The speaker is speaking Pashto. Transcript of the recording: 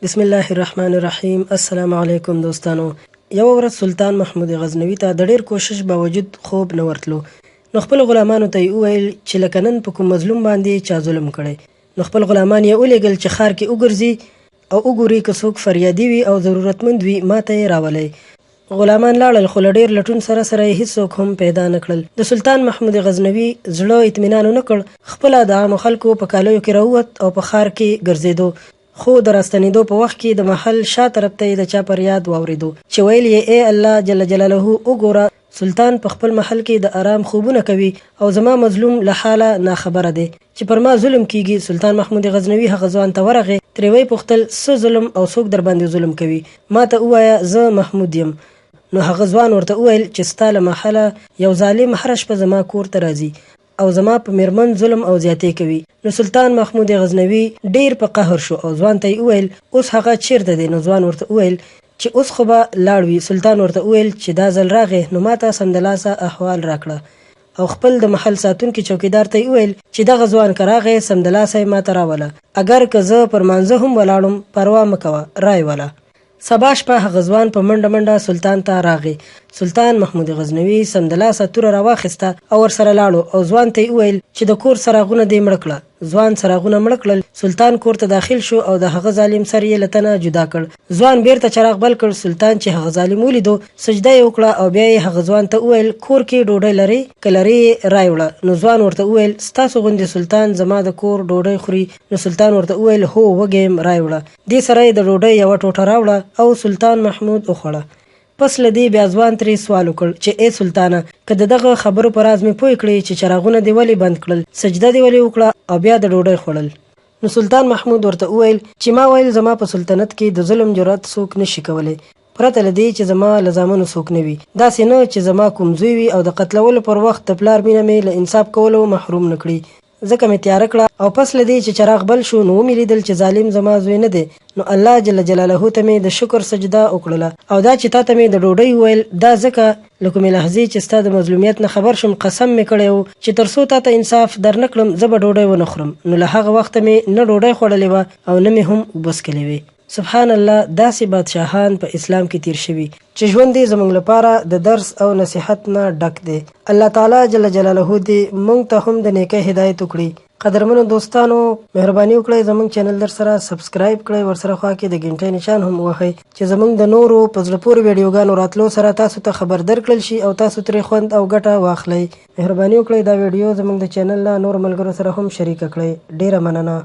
بسم الله الرحمن الرحیم. السلام علیکم دوستانو. یو ورځ سلطان محمود غزنوي ته د ډیر کوشش باوجود خوب نه ورتلو، نو خپل غلامانو ته یې وویل چې لکه نن په کوم مظلوم باندې چا ظلم کړی، نو خپل غلامان یې ولیږل چې ښار کې وګرځي او وګوري که څوک فریادي وي او ضرورتمند وي ماته یې راولئ. غلامان لاړل خو له ډېر لټون سره یې هیڅوک هم پیدا نه کړل. د سلطان محمود غزنوي زړه اطمینان ونه کړ، خپله د عامو خلکو په کالیو کې راووت او په ښار کې ګرځېدو. خو د راستنېدو په وخت کې د محل شا طرف ته یې د چا پر یاد واورېدو چې ویل یې ای الله جل جلاله وګوره، سلطان په خپل محل کې د آرام خوبونه کوي او زما مظلوم له حاله ناخبره دی چې پر ما ظلم کیږي. سلطان محمود غزنوي هغه ځوان ته ورغی، ترې ویې پوښتل څه ظلم او څوک در باندې ظلم کوي، ما ته ووایه زه محمود یم. نو هغه ځوان ورته وویل چې ستا له محله یو ظالم هره شپه زما کور ته راځي او زما په میرمن ظلم او زیاتې کوي. نو سلطان محمود غزنوي ډیر په قهر شو او ځوان ته یې وویل اوس هغه چیرته دی؟ نو ځوان ورته وویل چې اوس خو به لاړ وي. سلطان ورته وویل چې دا ځل راغی نو ماته سمدلاسه احوال راکړه او خپل د محل ساتونکي چوکیدار ته یې وویل چې دغه ځوان که راغی سمدلاسه یې ماته راوله، اگر که زه پر مانځه هم ولاړم پروا مه کوه رای وله. سبا شپه هغه ځوان په منډه منډه سلطان ته راغی. سلطان محمود غزنوي سمدلاسه توره راواخیسته او ورسره لاړو او ځوان ته یې وویل چې د کور څراغونه دې مړه کړه. ځوان څراغونه مړه کړل. سلطان کور ته داخل شو او د هغه ظالم سر یې له تنه جدا کړ. ځوان بیرته چراغ بل کړ. سلطان چې هغه ظالم ولیدو سجده یې وکړه او بیا یې هغه ځوان ته وویل کور کې ډوډۍ لرئ؟ که لرې رای وړه. نو ځوان ورته وویل ستاسو غوندې سلطان زما د کور ډوډۍ خوري؟ نو سلطان ورته وویل هو وږی یم رای وړه. دې سره یې د ډوډۍ یوه ټوټه راوړه او سلطان محمود وخوړه. پس له دې بیا ځوان ترې سوال وکړ چې ای سلطانه، که د دغه خبرو په راز مې پوه کړې چې چراغونه دې ولې بند کړل، سجده دې ولې وکړه او بیا د ډوډۍ خوړل؟ نو سلطان محمود ورته وویل چې ما ویل زما په سلطنت کې د ظلم جرأت څوک نشي کولی پرته له دې چې زما له زامنو څوک نه وي، داسې نه چې زما کوم زوی وي او د قتلولو پر وخت د پلار مینه مې له انصاف کولو محروم نه کړي. ځکه مې تیاره کړه او پس له دې چې چراغ بل شو نو ومې لیدل چې ظالم زما زوی نه دی، نو الله جل جلاله ته مې د شکر سجده وکړله او دا چې تا ته مې د ډوډۍ وویل دا ځکه له کومې لحظې چې ستا د مظلومیت نه خبر شم قسم مې کړی و چې تر څو تا ته انصاف در نه کړم زه به ډوډۍ ونه خورم. نو له هغه وخته مې نه ډوډۍ خوړلې وه او نه مې هم اوبه څښلې وې. سبحان الله، داسې بادشاهان په اسلام کې تیر شوي چې ژوند یې زموږ لپاره د درس او نصیحت نه ډک دی. الله تعالی جل جلاله دې موږ ته هم د نیکۍ هدایت وکړي. قدرمنو دوستانو، مهرباني وکړئ زموږ چینل در سره سبسکرایب کړئ، ورسره خوا کې د غنټۍ نشان هم ووهئ چې زموږ د نورو په زړه پورې ویډیوګانو راتلو سره تاسو ته خبر درکړل شي او تاسو ترې خوند او ګټه واخلئ. مهرباني وکړئ دا ویډیو زموږ د چینل له نور ملګرو سره هم شریکه کړئ. ډیره مننه.